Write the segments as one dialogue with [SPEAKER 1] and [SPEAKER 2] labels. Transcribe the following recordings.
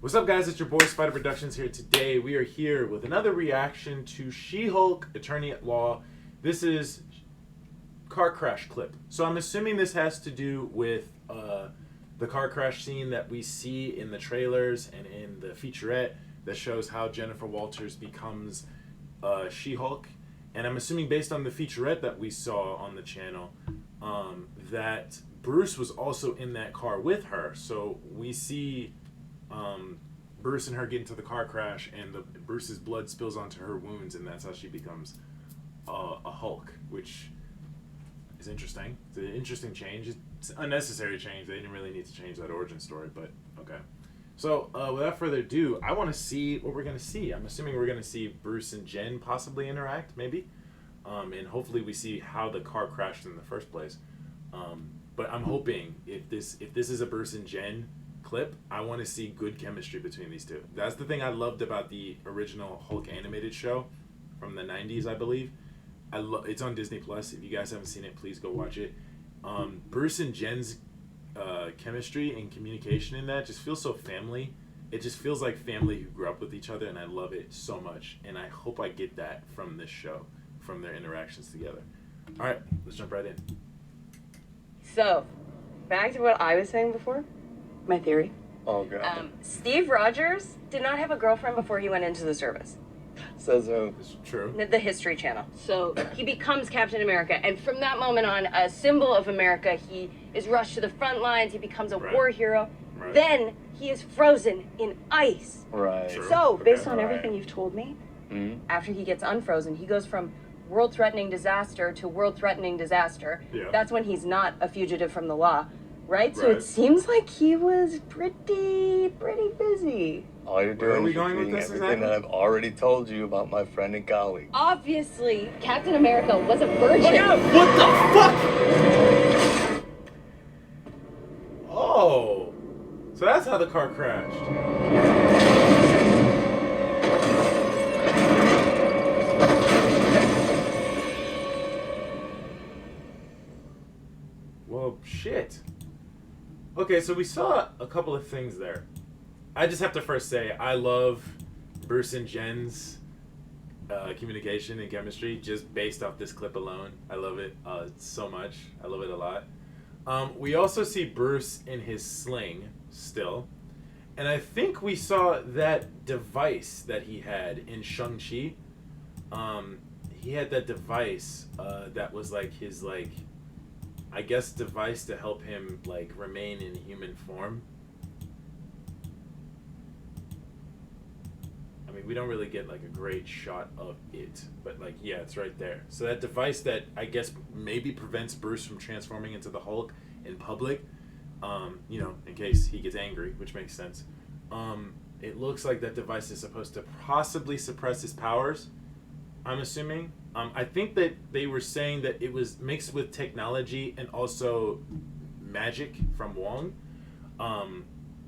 [SPEAKER 1] What's up, guys? It's your boy Spider Productions here. Today we are here with another reaction to She-Hulk Attorney at Law. This is car crash clip. So I'm assuming this has to do with the car crash scene that we see in the trailers and in the featurette that shows how Jennifer Walters becomes She-Hulk. And I'm assuming based on the featurette that we saw on the channel that Bruce was also in that car with her. So we see Bruce and her get into the car crash, and Bruce's blood spills onto her wounds, and that's how she becomes a Hulk, which is interesting. It's an interesting change. It's an unnecessary change. They didn't really need to change that origin story, but okay. So without further ado, I want to see what we're going to see. I'm assuming we're going to see Bruce and Jen possibly interact, maybe, and hopefully we see how the car crashed in the first place. But I'm hoping if this is a Bruce and Jen clip, I want to see good chemistry between these two. That's the thing I loved about the original Hulk animated show from the 90s, I believe. It's on Disney Plus. If you guys haven't seen it, please go watch it. Bruce and Jen's chemistry and communication in that just feels so family. It just feels like family who grew up with each other, and I love it so much. And I hope I get that from this show, from their interactions together. All right, let's jump right in.
[SPEAKER 2] So, back to what I was saying before. My theory.
[SPEAKER 3] Oh, God.
[SPEAKER 2] Steve Rogers did not have a girlfriend before he went into the service.
[SPEAKER 3] Says who?
[SPEAKER 1] It's true.
[SPEAKER 2] The History Channel. So he becomes Captain America, and from that moment on, a symbol of America, he is rushed to the front lines, he becomes a war hero.
[SPEAKER 1] Right.
[SPEAKER 2] Then he is frozen in ice.
[SPEAKER 3] Right.
[SPEAKER 1] True.
[SPEAKER 2] So, based on
[SPEAKER 3] Right.
[SPEAKER 2] everything you've told me,
[SPEAKER 3] Mm-hmm.
[SPEAKER 2] after he gets unfrozen, he goes from world-threatening disaster to world-threatening disaster.
[SPEAKER 1] Yeah.
[SPEAKER 2] That's when he's not a fugitive from the law. Right? So
[SPEAKER 1] Right.
[SPEAKER 2] it seems like he was pretty busy.
[SPEAKER 3] All you're
[SPEAKER 1] Where are
[SPEAKER 3] doing
[SPEAKER 1] we
[SPEAKER 3] is
[SPEAKER 1] going with
[SPEAKER 3] repeating
[SPEAKER 1] this
[SPEAKER 3] everything that
[SPEAKER 1] exactly?
[SPEAKER 3] I've already told you about my friend and colleague.
[SPEAKER 2] Obviously, Captain America was a virgin.
[SPEAKER 1] Look out! What the fuck? Oh, so that's how the car crashed. Well, shit. Okay, so we saw a couple of things there. I just have to first say, I love Bruce and Jen's communication and chemistry just based off this clip alone. I love it so much. I love it a lot. We also see Bruce in his sling still. And I think we saw that device that he had in Shang-Chi. He had that device that was like his, like, I guess, device to help him, like, remain in human form. I mean, we don't really get, like, a great shot of it, but, like, yeah, it's right there. So that device that, I guess, maybe prevents Bruce from transforming into the Hulk in public, you know, in case he gets angry, which makes sense. It looks like that device is supposed to possibly suppress his powers, I'm assuming. I think that they were saying that it was mixed with technology and also magic from Wong,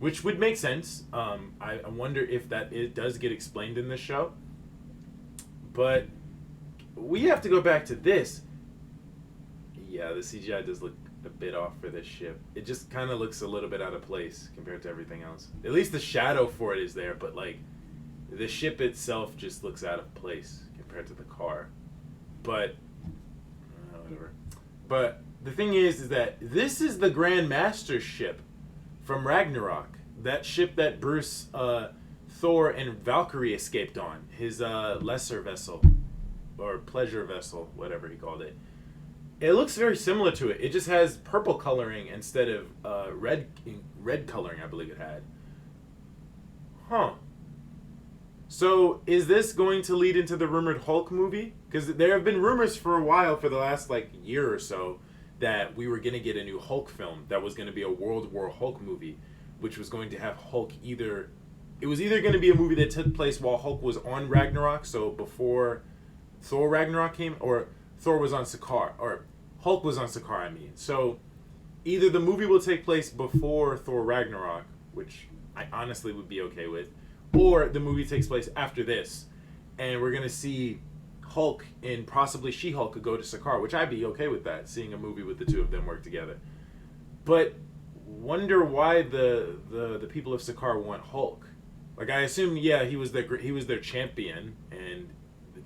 [SPEAKER 1] which would make sense. I wonder if it does get explained in this show. But we have to go back to this. Yeah, the CGI does look a bit off for this ship. It just kind of looks a little bit out of place compared to everything else. At least the shadow for it is there, but, like, the ship itself just looks out of place compared to the car. But whatever. But the thing is that this is the Grandmaster ship from Ragnarok. That ship that Bruce, Thor, and Valkyrie escaped on. His lesser vessel, or pleasure vessel, whatever he called it. It looks very similar to it. It just has purple coloring instead of red coloring, I believe it had. Huh. So, is this going to lead into the rumored Hulk movie? Because there have been rumors for a while, for the last, like, year or so, that we were going to get a new Hulk film that was going to be a World War Hulk movie, which was going to have Hulk either... It was either going to be a movie that took place while Hulk was on Ragnarok, so before Thor Ragnarok came, or Thor was on Sakaar, or Hulk was on Sakaar, I mean. So, either the movie will take place before Thor Ragnarok, which I honestly would be okay with, or the movie takes place after this, and we're going to see Hulk and possibly She-Hulk could go to Sakaar, which I'd be okay with that, seeing a movie with the two of them work together. But wonder why the people of Sakaar want Hulk. Like, I assume, yeah, he was their champion, and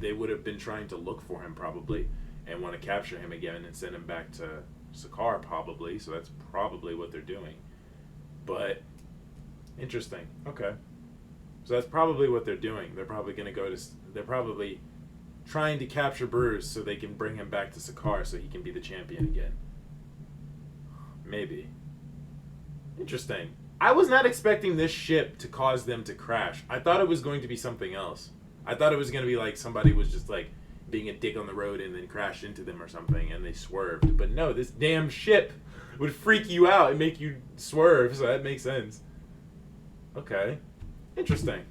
[SPEAKER 1] they would have been trying to look for him probably, and want to capture him again and send him back to Sakaar probably. So that's probably what they're doing. But interesting. Okay. So that's probably what they're doing. They're probably going to go to. They're probably trying to capture Bruce so they can bring him back to Sakaar so he can be the champion again. Maybe. Interesting. I was not expecting this ship to cause them to crash. I thought it was going to be something else. I thought it was going to be like somebody was just like being a dick on the road and then crashed into them or something and they swerved. But no, this damn ship would freak you out and make you swerve, so that makes sense. Okay. Interesting.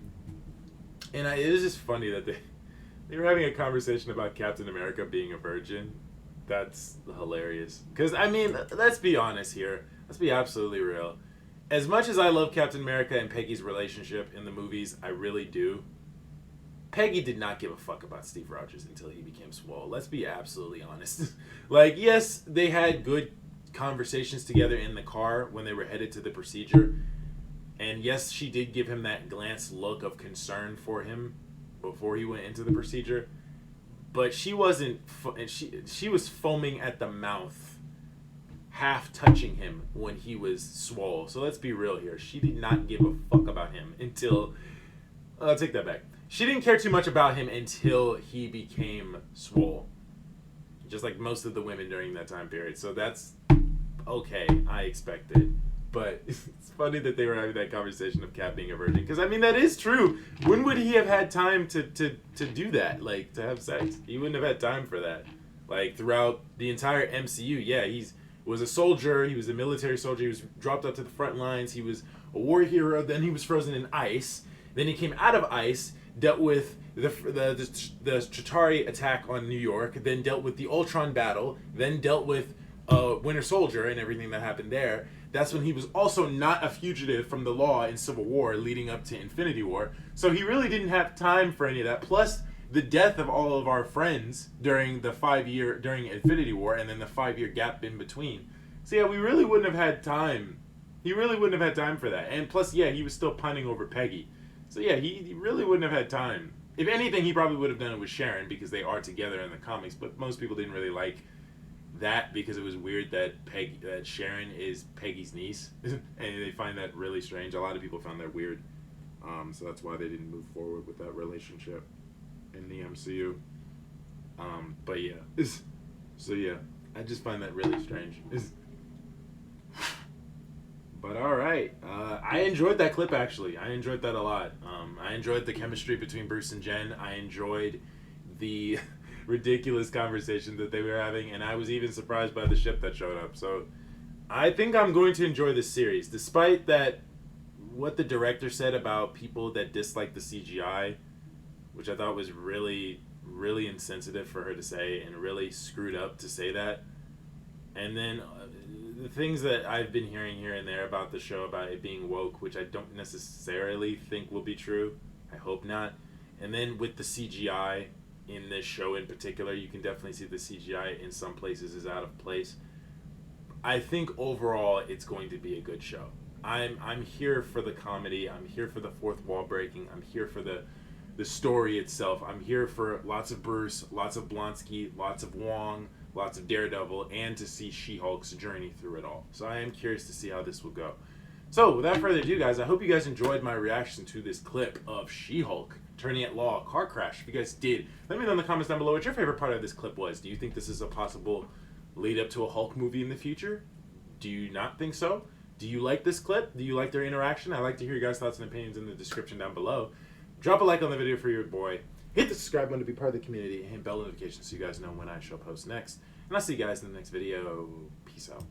[SPEAKER 1] And it is just funny that they were having a conversation about Captain America being a virgin. That's hilarious. Because, I mean, let's be honest here. Let's be absolutely real. As much as I love Captain America and Peggy's relationship in the movies, I really do. Peggy did not give a fuck about Steve Rogers until he became swole. Let's be absolutely honest. Like, yes, they had good conversations together in the car when they were headed to the procedure. And yes, she did give him that glance look of concern for him before he went into the procedure. But she wasn't, she was foaming at the mouth, half touching him when he was swole. So let's be real here. She did not give a fuck about him until, I'll take that back. She didn't care too much about him until he became swole. Just like most of the women during that time period. So that's okay. I expected. But it's funny that they were having that conversation of Cap being a virgin. Because, I mean, that is true. When would he have had time to do that? Like, to have sex? He wouldn't have had time for that. Like, throughout the entire MCU, yeah, was a soldier. He was a military soldier. He was dropped out to the front lines. He was a war hero. Then he was frozen in ice. Then he came out of ice, dealt with the Chitauri attack on New York, then dealt with the Ultron battle, then dealt with Winter Soldier and everything that happened there. That's when he was also not a fugitive from the law in Civil War leading up to Infinity War. So he really didn't have time for any of that. Plus, the death of all of our friends during Infinity War and then the 5-year gap in between. So yeah, we really wouldn't have had time. He really wouldn't have had time for that. And plus, yeah, he was still pining over Peggy. So yeah, he really wouldn't have had time. If anything, he probably would have done it with Sharon because they are together in the comics. But most people didn't really like that because it was weird that Sharon is Peggy's niece, and they find that really strange. A lot of people found that weird, so that's why they didn't move forward with that relationship in the MCU. But yeah, so yeah, I just find that really strange. But all right, I enjoyed that clip actually. I enjoyed that a lot. I enjoyed the chemistry between Bruce and Jen. I enjoyed the ridiculous conversation that they were having, and I was even surprised by the ship that showed up. So I think I'm going to enjoy this series, despite that what the director said about people that dislike the CGI, which I thought was really, really insensitive for her to say and really screwed up to say that. And then the things that I've been hearing here and there about the show, about it being woke, which I don't necessarily think will be true. I hope not. And then with the CGI in this show in particular, you can definitely see the CGI in some places is out of place. I think overall it's going to be a good show. I'm here for the comedy. I'm here for the fourth wall breaking. I'm here for the story itself. I'm here for lots of Bruce, lots of Blonsky, lots of Wong, lots of Daredevil, and to see She-Hulk's journey through it all. So I am curious to see how this will go. So without further ado, guys, I hope you guys enjoyed my reaction to this clip of She-Hulk turning at law car crash. If you guys did, let me know in the comments down below what your favorite part of this clip was. Do you think this is a possible lead up to a Hulk movie in the future? Do you not think so? Do you like this clip? Do you like their interaction? I'd like to hear your guys' thoughts and opinions in the description down below. Drop a like on the video for your boy. Hit the subscribe button to be part of the community and hit bell notifications so you guys know when I shall post next. And I'll see you guys in the next video. Peace out.